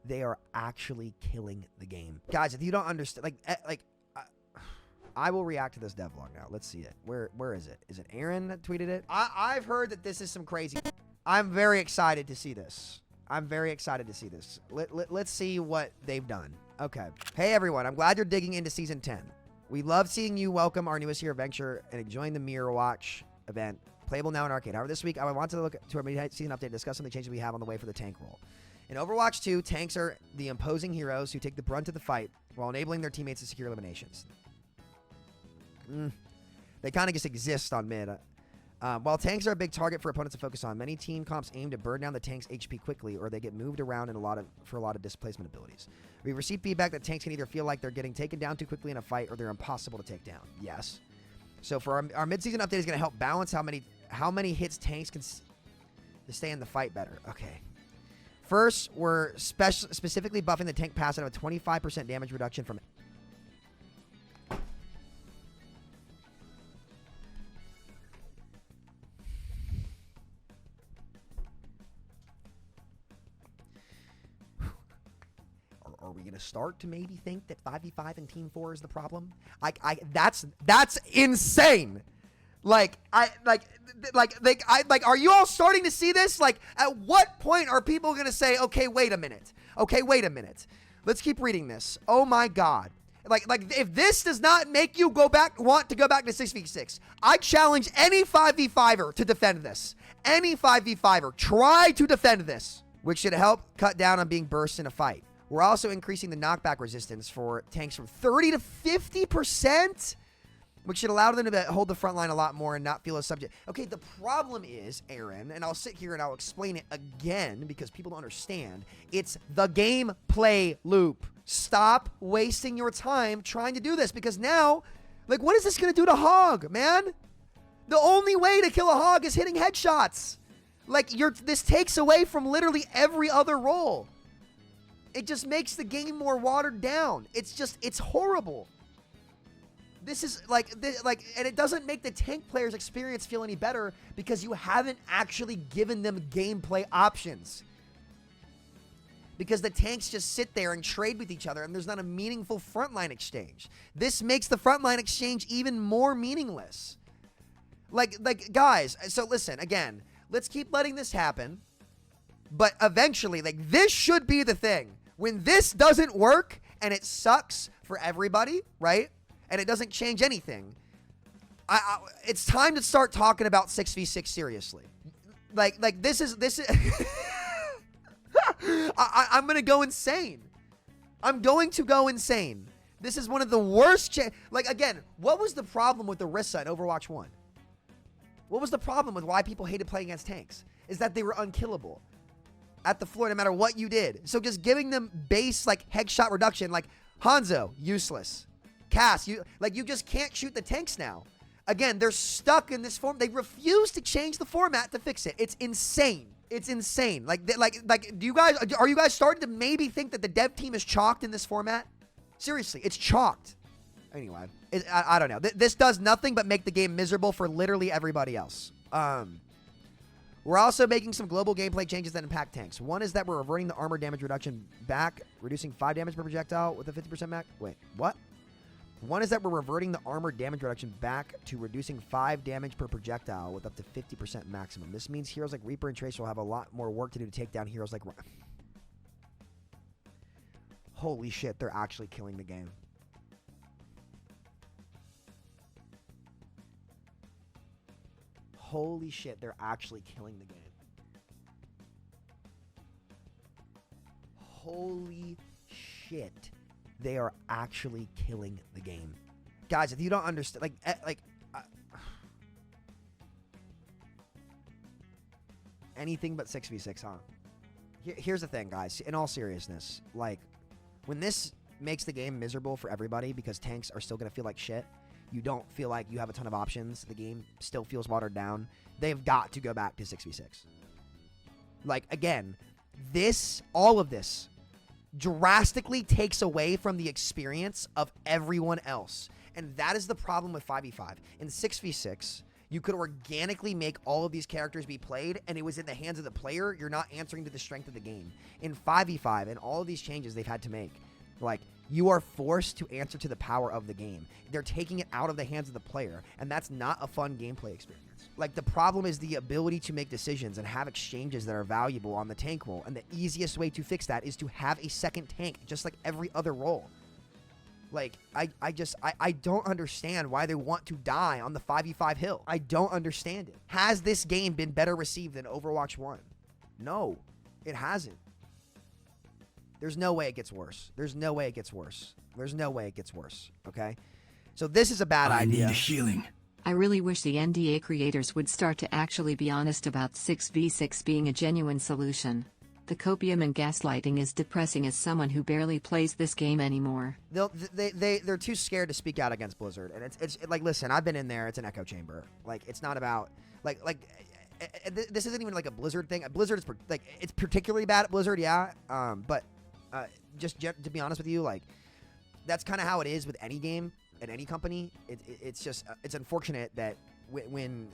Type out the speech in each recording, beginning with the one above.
They are actually killing the game. Guys, if you don't understand, I will react to this devlog now. Let's see it. Where is it? Is it Aaron that tweeted it? I've heard that this is some crazy. I'm very excited to see this. Let's see what they've done. Okay. Hey, everyone. I'm glad you're digging into Season 10. We love seeing you welcome our newest year adventure and enjoying the Mirror Watch event. Playable now in arcade. However, this week, I want to look to our mid-season update and discuss some of the changes we have on the way for the tank role. In Overwatch 2, tanks are the imposing heroes who take the brunt of the fight while enabling their teammates to secure eliminations. They kind of just exist on mid. While tanks are a big target for opponents to focus on, many team comps aim to burn down the tank's HP quickly, or they get moved around for a lot of displacement abilities. We received feedback that tanks can either feel like they're getting taken down too quickly in a fight, or they're impossible to take down. Yes. So for our mid-season update is going to help balance how many hits tanks can to stay in the fight better. Okay. First, we're specifically buffing the tank passive of a 25% damage reduction from. Are we gonna start to maybe think that 5v5 and Team 4 is the problem? That's insane. Are you all starting to see this? Like, at what point are people gonna say, okay, wait a minute. Let's keep reading this. Oh my God. Like, if this does not make you want to go back to 6v6, I challenge any 5v5er to defend this. Any 5v5er, try to defend this, which should help cut down on being burst in a fight. We're also increasing the knockback resistance for tanks from 30 to 50%, which should allow them to hold the front line a lot more and not feel as subject. Okay, the problem is, Aaron, and I'll sit here and I'll explain it again because people don't understand, it's the gameplay loop. Stop wasting your time trying to do this because now, like, what is this going to do to Hog, man? The only way to kill a Hog is hitting headshots. Like, this takes away from literally every other role. It just makes the game more watered down. It's horrible. This is and it doesn't make the tank player's experience feel any better because you haven't actually given them gameplay options. Because the tanks just sit there and trade with each other and there's not a meaningful frontline exchange. This makes the frontline exchange even more meaningless. Like guys, so listen, again, let's keep letting this happen. But eventually, this should be the thing. When this doesn't work and it sucks for everybody, right? And it doesn't change anything, it's time to start talking about 6v6 seriously. This is I'm gonna go insane. I'm going to go insane. This is one of the worst. Again, what was the problem with the Rissa in Overwatch 1? What was the problem with why people hated playing against tanks? Is that they were unkillable at the floor no matter what you did. So just giving them base headshot reduction, Hanzo, useless. Cass, you just can't shoot the tanks now. Again, they're stuck in this form. They refuse to change the format to fix it. It's insane. It's insane. Are you guys starting to maybe think that the dev team is chalked in this format? Seriously, it's chalked. Anyway, I don't know. This does nothing but make the game miserable for literally everybody else. We're also making some global gameplay changes that impact tanks. One is that we're reverting the armor damage reduction back, reducing 5 damage per projectile with a 50% max. Wait, what? One is that we're reverting the armor damage reduction back to reducing 5 damage per projectile with up to 50% maximum. This means heroes like Reaper and Tracer will have a lot more work to do to take down heroes like... Holy shit, they're actually killing the game. Holy shit, they're actually killing the game. Holy shit, they are actually killing the game. Guys, if you don't understand, anything but 6v6, huh? Here's the thing, guys. In all seriousness, when this makes the game miserable for everybody because tanks are still going to feel like shit, you don't feel like you have a ton of options, the game still feels watered down, they've got to go back to 6v6. Again, all of this drastically takes away from the experience of everyone else. And that is the problem with 5v5. In 6v6, You could organically make all of these characters be played, and it was in the hands of the player. You're not answering to the strength of the game. In 5v5 and all of these changes they've had to make, like, you are forced to answer to the power of the game. They're taking it out of the hands of the player, and that's not a fun gameplay experience. Like, the problem is the ability to make decisions and have exchanges that are valuable on the tank role, and the easiest way to fix that is to have a second tank, just like every other role. Like, I don't understand why they want to die on the 5v5 hill. I don't understand it. Has this game been better received than Overwatch 1? No, it hasn't. There's no way it gets worse. There's no way it gets worse. There's no way it gets worse, okay? So this is a bad idea. I need healing. I really wish the NDA creators would start to actually be honest about 6v6 being a genuine solution. The copium and gaslighting is depressing as someone who barely plays this game anymore. They're too scared to speak out against Blizzard, and it's like, listen, I've been in there. It's an echo chamber. Like, it's not about this isn't even like a Blizzard thing. Blizzard is it's particularly bad at Blizzard, yeah. But just to be honest with you, like, that's kind of how it is with any game at any company. It's just it's unfortunate that when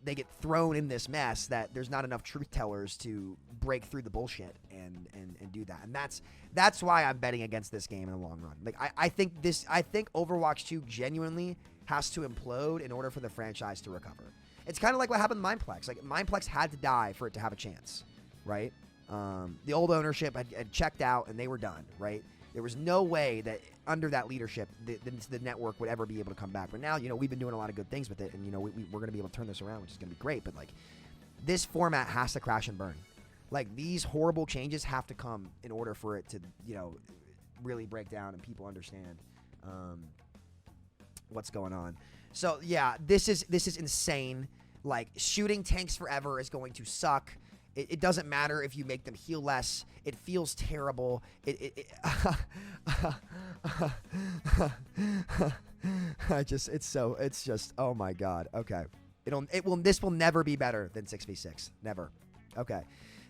they get thrown in this mess, that there's not enough truth tellers to break through the bullshit and do that. And that's why I'm betting against this game in the long run. Like, I think Overwatch 2 genuinely has to implode in order for the franchise to recover. It's kind of like what happened to Mindplex. Like, Mindplex had to die for it to have a chance, right? The old ownership had checked out and they were done, right? There was no way that under that leadership, the network would ever be able to come back. But now, we've been doing a lot of good things with it, and, we're going to be able to turn this around, which is going to be great. But, like, this format has to crash and burn. Like, these horrible changes have to come in order for it to, really break down and people understand what's going on. So, yeah, this is insane. Like, shooting tanks forever is going to suck. It doesn't matter if you make them heal less. It feels terrible. It's just, oh my God. Okay. This will never be better than 6v6. Never. Okay.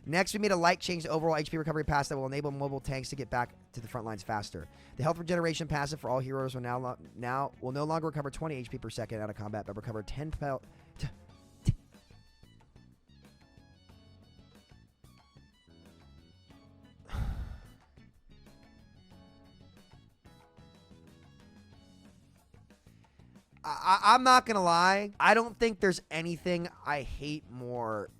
Next, we made a light change to overall HP recovery pass that will enable mobile tanks to get back to the front lines faster. The health regeneration passive for all heroes will no longer recover 20 HP per second out of combat, but recover 10 I'm not going to lie. I don't think there's anything I hate more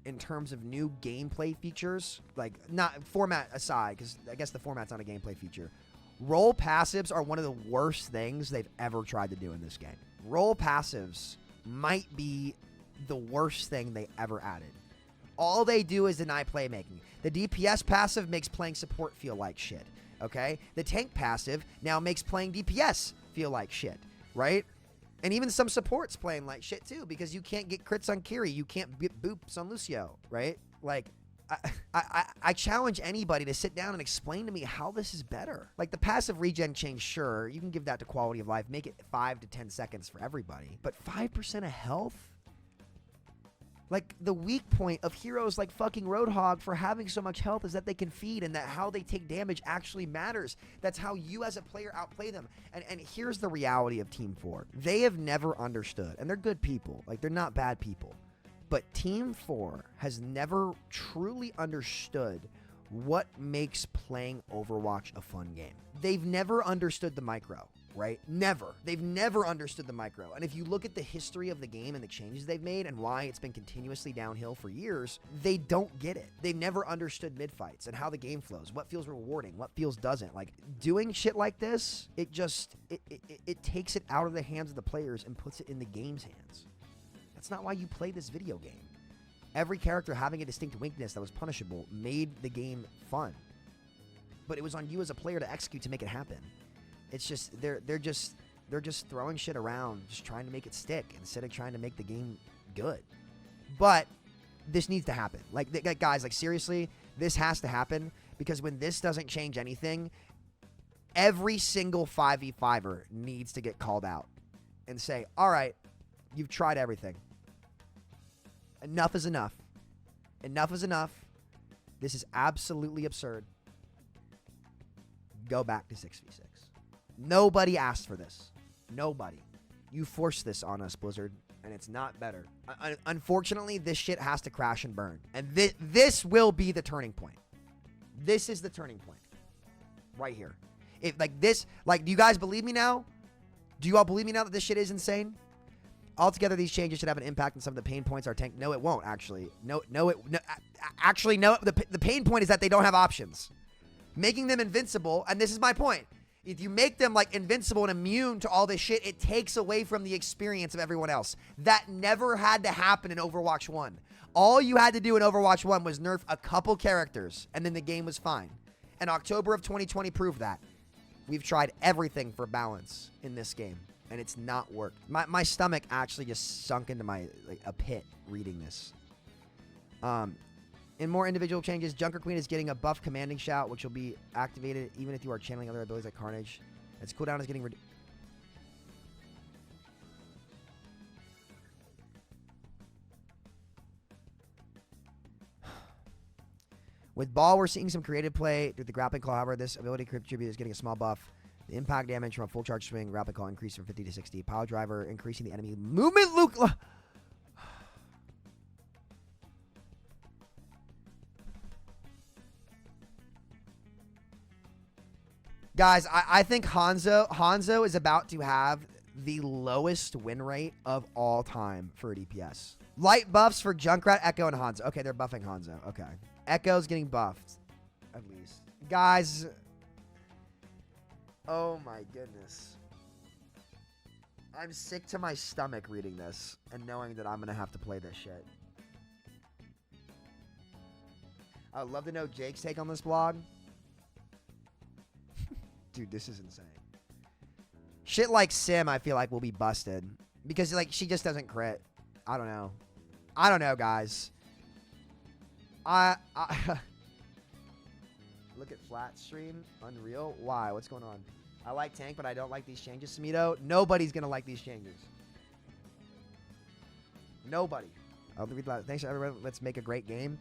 in terms of new gameplay features. Like, not format aside, because I guess the format's not a gameplay feature. Role passives are one of the worst things they've ever tried to do in this game. Role passives might be the worst thing they ever added. All they do is deny playmaking. The DPS passive makes playing support feel like shit, okay? The tank passive now makes playing DPS feel like shit. Right? And even some supports playing like shit too, because you can't get crits on Kiri, you can't get boops on Lucio, right? Like, I challenge anybody to sit down and explain to me how this is better. Like, the passive regen change, sure, you can give that to quality of life, make it 5 to 10 seconds for everybody, but 5% of health? Like, the weak point of heroes like fucking Roadhog for having so much health is that they can feed, and that how they take damage actually matters. That's how you as a player outplay them. And here's the reality of Team 4. They have never understood, and they're good people. Like, they're not bad people. But Team 4 has never truly understood what makes playing Overwatch a fun game. They've never understood the micro, right? Never. They've never understood the micro. And if you look at the history of the game and the changes they've made and why it's been continuously downhill for years, they don't get it. They've never understood mid-fights and how the game flows, what feels rewarding, what feels doesn't. Like, doing shit like this, it takes it out of the hands of the players and puts it in the game's hands. That's not why you play this video game. Every character having a distinct weakness that was punishable made the game fun. But it was on you as a player to execute to make it happen. It's just they're just throwing shit around, just trying to make it stick instead of trying to make the game good. But this needs to happen. Like, guys, like, seriously, this has to happen, because when this doesn't change anything, every single 5v5er needs to get called out and say, all right, you've tried everything. Enough is enough. Enough is enough. This is absolutely absurd. Go back to 6v6. Nobody asked for this. Nobody. You forced this on us, Blizzard. and it's not better. Unfortunately, this shit has to crash and burn. And this will be the turning point. This is the turning point. Right here. If like this, like, do you guys believe me now? Do you all believe me now that this shit is insane? Altogether, these changes should have an impact on some of the pain points our tank. No, it won't, actually. Actually, no. The pain point is that they don't have options. Making them invincible, and this is my point. If you make them, like, invincible and immune to all this shit, it takes away from the experience of everyone else. That never had to happen in Overwatch 1. All you had to do in Overwatch 1 was nerf a couple characters, and then the game was fine. And October of 2020 proved that. We've tried everything for balance in this game, and it's not worked. My stomach actually just sunk into a pit reading this. In more individual changes, Junker Queen is getting a buff commanding shout, which will be activated even if you are channeling other abilities like Carnage. Its cooldown is getting reduced. With Ball, we're seeing some creative play through the grappling claw. However, this ability contribute is getting a small buff. The impact damage from a full charge swing, grappling claw increased from 50 to 60. Power driver increasing the enemy movement. Luke. Guys, I think Hanzo is about to have the lowest win rate of all time for DPS. Light buffs for Junkrat, Echo, and Hanzo. Okay, they're buffing Hanzo. Okay. Echo's getting buffed, at least. Guys. Oh, my goodness. I'm sick to my stomach reading this and knowing that I'm going to have to play this shit. I'd love to know Jake's take on this blog. Dude, this is insane. Shit like Sim, I feel like, will be busted. Because, like, she just doesn't crit. I don't know. I don't know, guys. Look at flat stream. Unreal. Why? What's going on? I like tank, but I don't like these changes, Samito. Nobody's going to like these changes. Nobody. I'll read that. Thanks, everyone. Let's make a great game.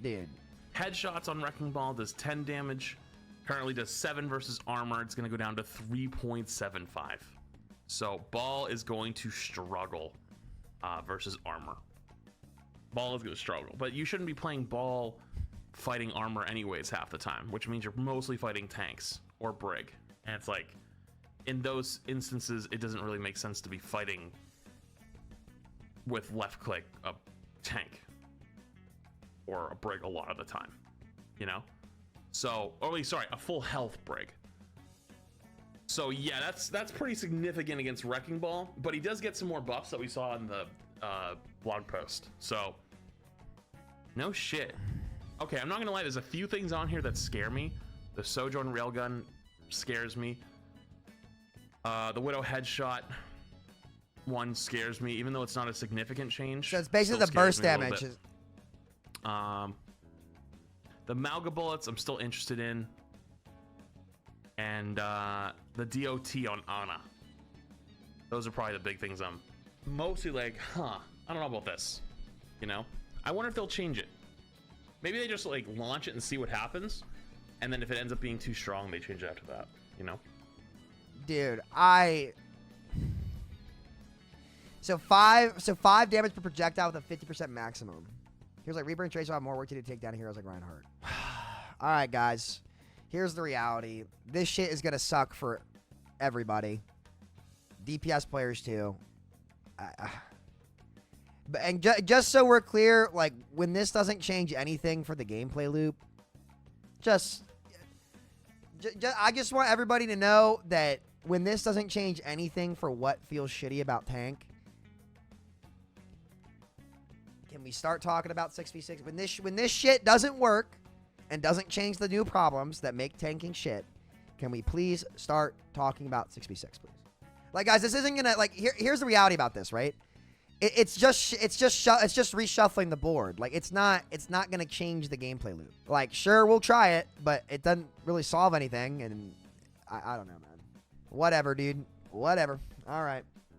Dude. Headshots on Wrecking Ball does 10 damage. Currently does 7 versus armor. It's going to go down to 3.75. So Ball is going to struggle versus armor. Ball is going to struggle. But you shouldn't be playing Ball fighting armor anyways half the time, which means you're mostly fighting tanks or Brig. And it's like, in those instances, it doesn't really make sense to be fighting with left click a tank or a Brig a lot of the time, you know? So, a full health Brig. So yeah, that's pretty significant against Wrecking Ball, but he does get some more buffs that we saw in the blog post. So, no shit. Okay, I'm not gonna lie, there's a few things on here that scare me. The Sojourn Railgun scares me. The Widow Headshot one scares me, even though it's not a significant change. So it's basically the burst damage. The Malga bullets I'm still interested in. And the DOT on Ana. Those are probably the big things I'm mostly like, I don't know about this. You know? I wonder if they'll change it. Maybe they just like launch it and see what happens. And then if it ends up being too strong, they change it after that. You know? Dude, So five damage per projectile with a 50% maximum. Here's like Reaper and Tracer have more work to do to take down heroes like Reinhardt. All right, guys. Here's the reality. This shit is gonna suck for everybody. DPS players too. Just so we're clear, like when this doesn't change anything for the gameplay loop, I just want everybody to know that when this doesn't change anything for what feels shitty about tank, can we start talking about 6v6? When this shit doesn't work and doesn't change the new problems that make tanking shit, can we please start talking about 6v6, please? Like, guys, this isn't gonna, like, here's the reality about this, right? It's just reshuffling the board. Like, it's not gonna change the gameplay loop. Like, sure, we'll try it, but it doesn't really solve anything, and I don't know, man. Whatever, dude. Whatever. All right.